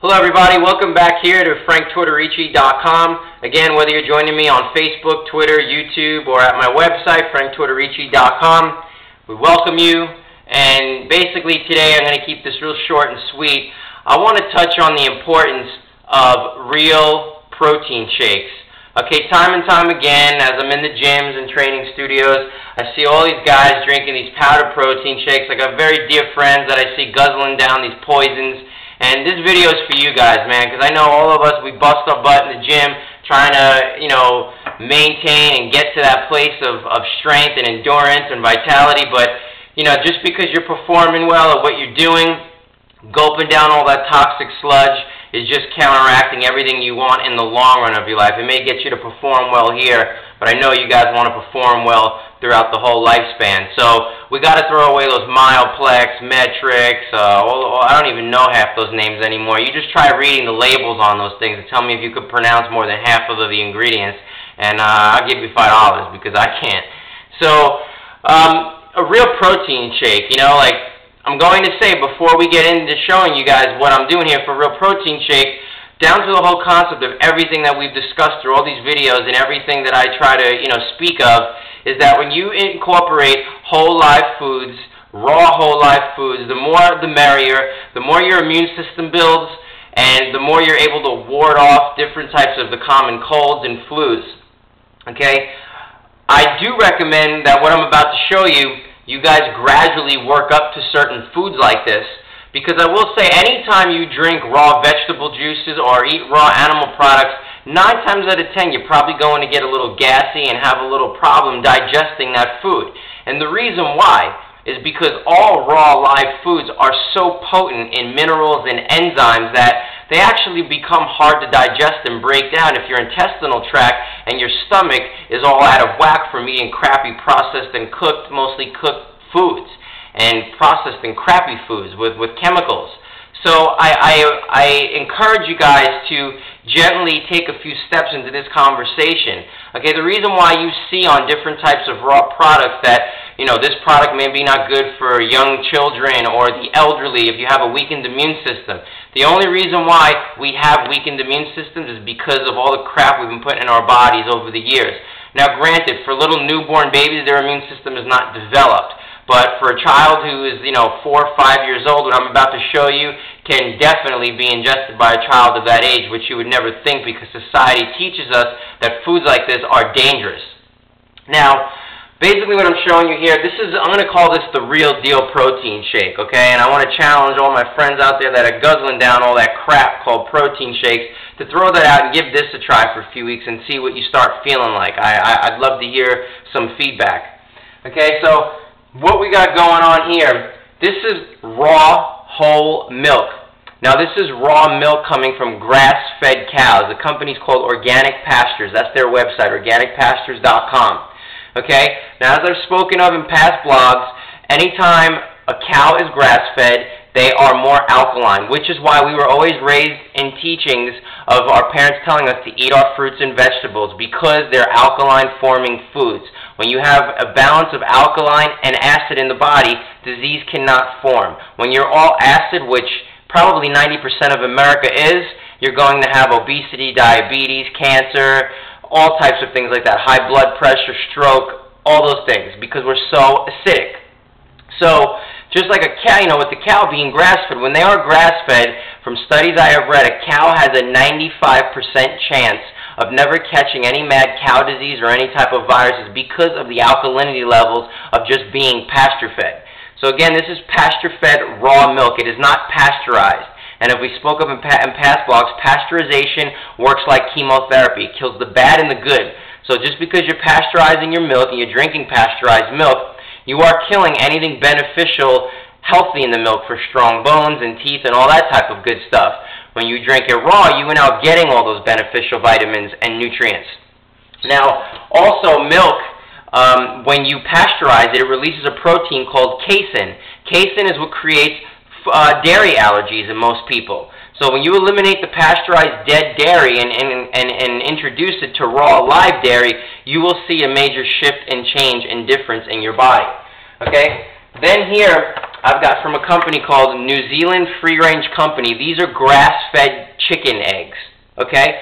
Hello everybody, welcome back here to FrankTortorici.com. Again, whether you're joining me on Facebook, Twitter, YouTube, or at my website, FrankTortorici.com, we welcome you. And basically today I'm going to keep this real short and sweet. I want to touch on the importance of real protein shakes. Okay, time and time again, as I'm in the gyms and training studios, I see all these guys drinking these powdered protein shakes. I got very dear friends that I see guzzling down these poisons. And this video is for you guys, man, because I know all of us, we bust our butt in the gym trying to, maintain and get to that place of strength and endurance and vitality. But, just because you're performing well at what you're doing, gulping down all that toxic sludge is just counteracting everything you want in the long run of your life. It may get you to perform well here, but I know you guys want to perform well throughout the whole lifespan. So we got to throw away those Mileplex, Metrics, I don't even know half those names anymore. You just try reading the labels on those things and tell me if you could pronounce more than half of the ingredients, and I'll give you $5 because I can't. So a real protein shake, I'm going to say before we get into showing you guys what I'm doing here for a real protein shake, down to the whole concept of everything that we've discussed through all these videos and everything that I try to, speak of, is that when you incorporate whole live foods, raw whole live foods, the more the merrier, the more your immune system builds, and the more you're able to ward off different types of the common colds and flus. Okay? I do recommend that what I'm about to show you, you guys gradually work up to certain foods like this, because I will say anytime you drink raw vegetable juices or eat raw animal products, 9 times out of 10 you're probably going to get a little gassy and have a little problem digesting that food. And the reason why is because all raw live foods are so potent in minerals and enzymes that they actually become hard to digest and break down if your intestinal tract and your stomach is all out of whack from eating crappy processed and cooked, mostly cooked foods, and processed and crappy foods with chemicals. So I encourage you guys to gently take a few steps into this conversation. Okay, the reason why you see on different types of raw products that, this product may be not good for young children or the elderly if you have a weakened immune system. The only reason why we have weakened immune systems is because of all the crap we've been putting in our bodies over the years. Now granted, for little newborn babies, their immune system is not developed. But for a child who is, 4 or 5 years old, what I'm about to show you can definitely be ingested by a child of that age, which you would never think because society teaches us that foods like this are dangerous. Now, basically what I'm showing you here, I'm going to call this the real deal protein shake, okay? And I want to challenge all my friends out there that are guzzling down all that crap called protein shakes to throw that out and give this a try for a few weeks and see what you start feeling like. I'd love to hear some feedback. Okay, so what we got going on here, this is raw whole milk. Now this is raw milk coming from grass-fed cows. The company's called Organic Pastures. That's their website, organicpastures.com. Okay, now as I've spoken of in past blogs, anytime a cow is grass-fed, they are more alkaline, which is why we were always raised in teachings of our parents telling us to eat our fruits and vegetables, because they're alkaline-forming foods. When you have a balance of alkaline and acid in the body, disease cannot form. When you're all acid, which probably 90% of America is, you're going to have obesity, diabetes, cancer, all types of things like that, high blood pressure, stroke, all those things, because we're so acidic. So, just like a cow, with the cow being grass-fed, when they are grass-fed, from studies I have read, a cow has a 95% chance of never catching any mad cow disease or any type of viruses because of the alkalinity levels of just being pasture-fed. So again, this is pasture-fed raw milk. It is not pasteurized. And if we spoke of in past blogs, pasteurization works like chemotherapy. It kills the bad and the good. So just because you're pasteurizing your milk and you're drinking pasteurized milk, you are killing anything beneficial, healthy in the milk for strong bones and teeth and all that type of good stuff. When you drink it raw, you are now getting all those beneficial vitamins and nutrients. Now, also milk, when you pasteurize it, it releases a protein called casein. Casein is what creates dairy allergies in most people. So when you eliminate the pasteurized dead dairy and introduce it to raw live dairy, you will see a major shift and change and difference in your body. Okay? Then here, I've got from a company called New Zealand Free Range Company. These are grass-fed chicken eggs, okay?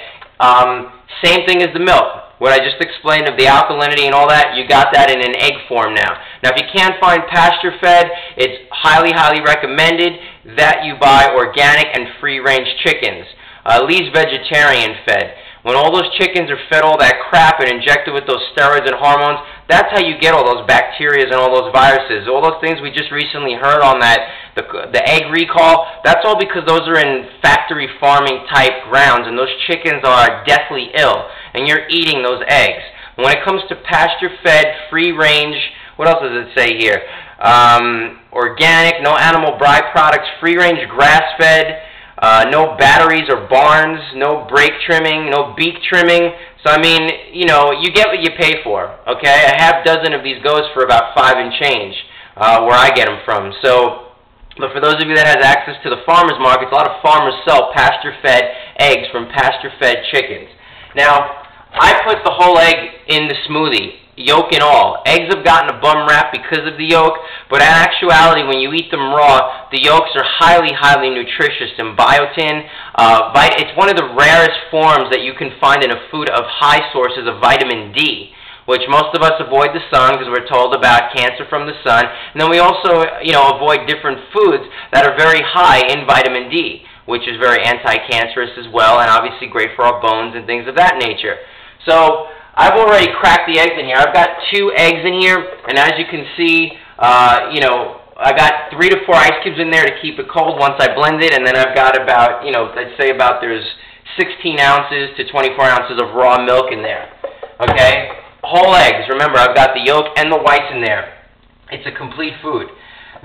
Same thing as the milk. What I just explained of the alkalinity and all that, you got that in an egg form now. Now, if you can't find pasture-fed, it's highly, highly recommended that you buy organic and free-range chickens, at least vegetarian-fed. When all those chickens are fed all that crap and injected with those steroids and hormones, that's how you get all those bacteria and all those viruses. All those things we just recently heard on that, the egg recall, that's all because those are in factory farming type grounds, and those chickens are deathly ill, and you're eating those eggs. When it comes to pasture-fed, free-range, what else does it say here? Organic, no animal byproducts, free-range grass-fed, no batteries or barns, no brake trimming, no beak trimming. So, I mean, you know, you get what you pay for, okay? A half dozen of these goes for about $5 and change, where I get them from. So, but for those of you that has access to the farmers markets, a lot of farmers sell pasture-fed eggs from pasture-fed chickens. Now, I put the whole egg in the smoothie, yolk and all. Eggs have gotten a bum rap because of the yolk, but in actuality, when you eat them raw, the yolks are highly, highly nutritious in biotin. It's one of the rarest forms that you can find in a food of high sources of vitamin D, which most of us avoid the sun because we're told about cancer from the sun. And then we also, avoid different foods that are very high in vitamin D, which is very anti-cancerous as well, and obviously great for our bones and things of that nature. So, I've already cracked the eggs in here. I've got 2 eggs in here, and as you can see, I got 3 to 4 ice cubes in there to keep it cold once I blend it, and then I've got about, I'd say about there's 16 ounces to 24 ounces of raw milk in there, okay? Whole eggs. Remember, I've got the yolk and the whites in there. It's a complete food.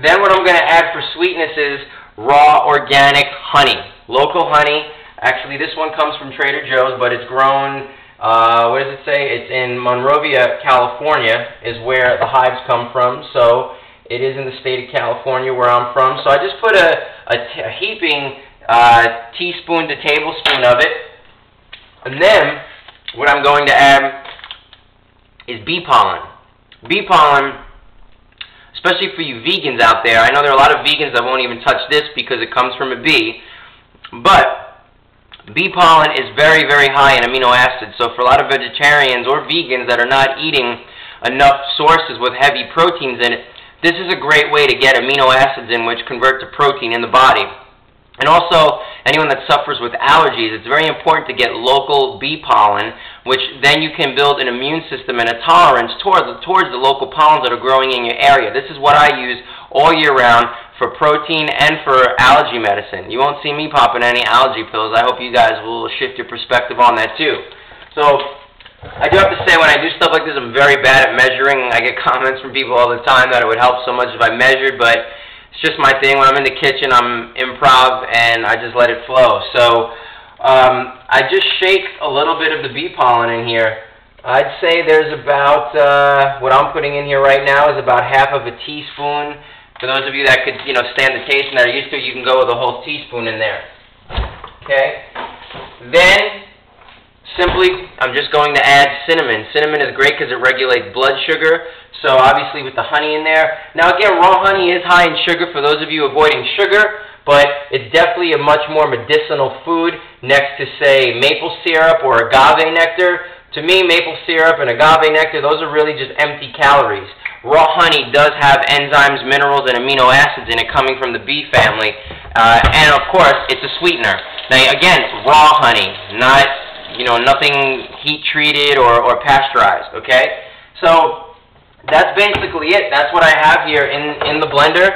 Then what I'm going to add for sweetness is raw organic honey, local honey. Actually, this one comes from Trader Joe's, but it's grown... what does it say? It's in Monrovia, California, is where the hives come from. So it is in the state of California where I'm from. So I just put a heaping teaspoon to tablespoon of it. And then what I'm going to add is bee pollen. Bee pollen, especially for you vegans out there. I know there are a lot of vegans that won't even touch this because it comes from a bee. But bee pollen is very, very high in amino acids, so for a lot of vegetarians or vegans that are not eating enough sources with heavy proteins in it, this is a great way to get amino acids in which convert to protein in the body. And also, anyone that suffers with allergies, it's very important to get local bee pollen, which then you can build an immune system and a tolerance towards the local pollens that are growing in your area. This is what I use all year round for protein and for allergy medicine. You won't see me popping any allergy pills. I hope you guys will shift your perspective on that too. So, I do have to say, when I do stuff like this, I'm very bad at measuring. I get comments from people all the time that it would help so much if I measured, but it's just my thing. When I'm in the kitchen, I'm improv, and I just let it flow. So, I just shake a little bit of the bee pollen in here. I'd say there's about, what I'm putting in here right now is about half of a teaspoon. For those of you that could, stand the taste and that are used to it, you can go with a whole teaspoon in there. Okay? Then, simply, I'm just going to add cinnamon. Cinnamon is great because it regulates blood sugar. So, obviously, with the honey in there. Now, again, raw honey is high in sugar for those of you avoiding sugar, but it's definitely a much more medicinal food next to, say, maple syrup or agave nectar. To me, maple syrup and agave nectar, those are really just empty calories. Raw honey does have enzymes, minerals, and amino acids in it coming from the bee family. And, of course, it's a sweetener. Now, again, raw honey, not, nothing heat-treated or pasteurized, okay? So, that's basically it. That's what I have here in the blender.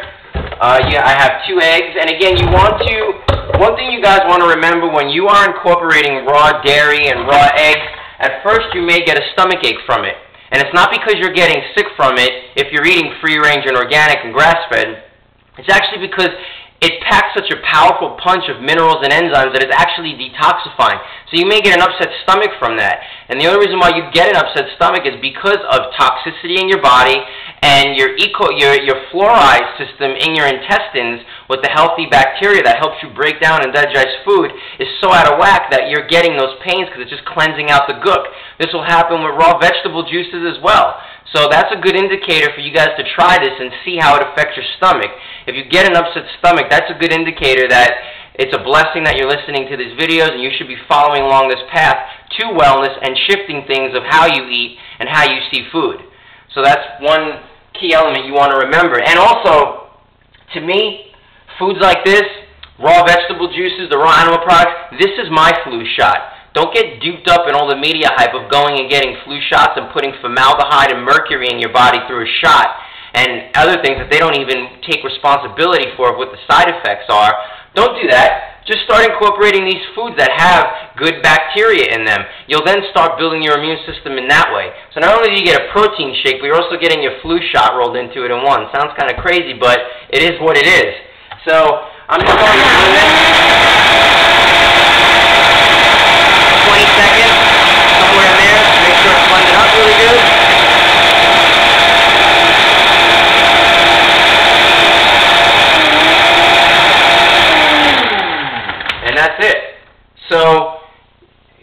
I have 2 eggs. And, again, one thing you guys want to remember when you are incorporating raw dairy and raw eggs, at first you may get a stomach ache from it. And it's not because you're getting sick from it if you're eating free-range and organic and grass-fed. It's actually because it packs such a powerful punch of minerals and enzymes that it's actually detoxifying. So you may get an upset stomach from that. And the only reason why you get an upset stomach is because of toxicity in your body and your fluoride system in your intestines with the healthy bacteria that helps you break down and digest food is so out of whack that you're getting those pains because it's just cleansing out the gook. This will happen with raw vegetable juices as well. So that's a good indicator for you guys to try this and see how it affects your stomach. If you get an upset stomach, that's a good indicator that it's a blessing that you're listening to these videos, and you should be following along this path to wellness and shifting things of how you eat and how you see food. So that's one key element you want to remember. And also, to me, foods like this, raw vegetable juices, the raw animal products, this is my flu shot. Don't get duped up in all the media hype of going and getting flu shots and putting formaldehyde and mercury in your body through a shot and other things that they don't even take responsibility for what the side effects are. Don't do that. Just start incorporating these foods that have good bacteria in them. You'll then start building your immune system in that way. So not only do you get a protein shake, but you're also getting your flu shot rolled into it in one. Sounds kind of crazy, but it is what it is. So I'm just going to do this. 20 seconds, somewhere in there. Make sure it's blended up really good. And that's it. So,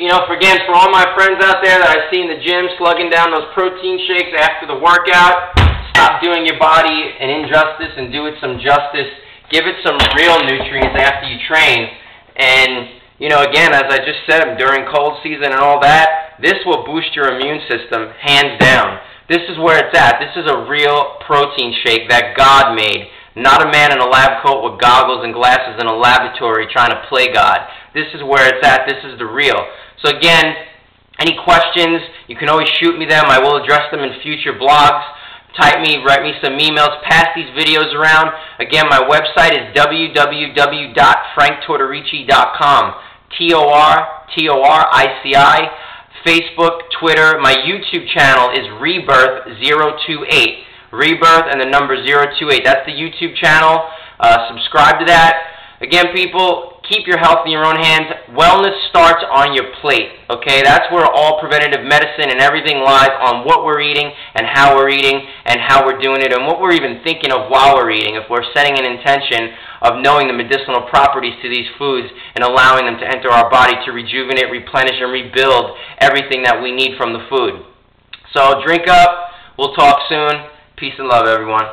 you know, for all my friends out there that I see in the gym slugging down those protein shakes after the workout, stop doing your body an injustice and do it some justice. Give it some real nutrients after you train. And, you know, again, as I just said, during cold season and all that, this will boost your immune system, hands down. This is where it's at. This is a real protein shake that God made, not a man in a lab coat with goggles and glasses in a laboratory trying to play God. This is where it's at. This is the real. So again, any questions, you can always shoot me them. I will address them in future blogs. Type me, write me some emails, pass these videos around. Again, my website is www.franktortorici.com. Tortorici. Facebook, Twitter. My YouTube channel is Rebirth028. Rebirth and the number 028. That's the YouTube channel. Subscribe to that. Again, people, keep your health in your own hands. Wellness starts on your plate, okay? That's where all preventative medicine and everything lies, on what we're eating and how we're eating and how we're doing it and what we're even thinking of while we're eating. If we're setting an intention of knowing the medicinal properties to these foods and allowing them to enter our body to rejuvenate, replenish, and rebuild everything that we need from the food. So drink up. We'll talk soon. Peace and love, everyone.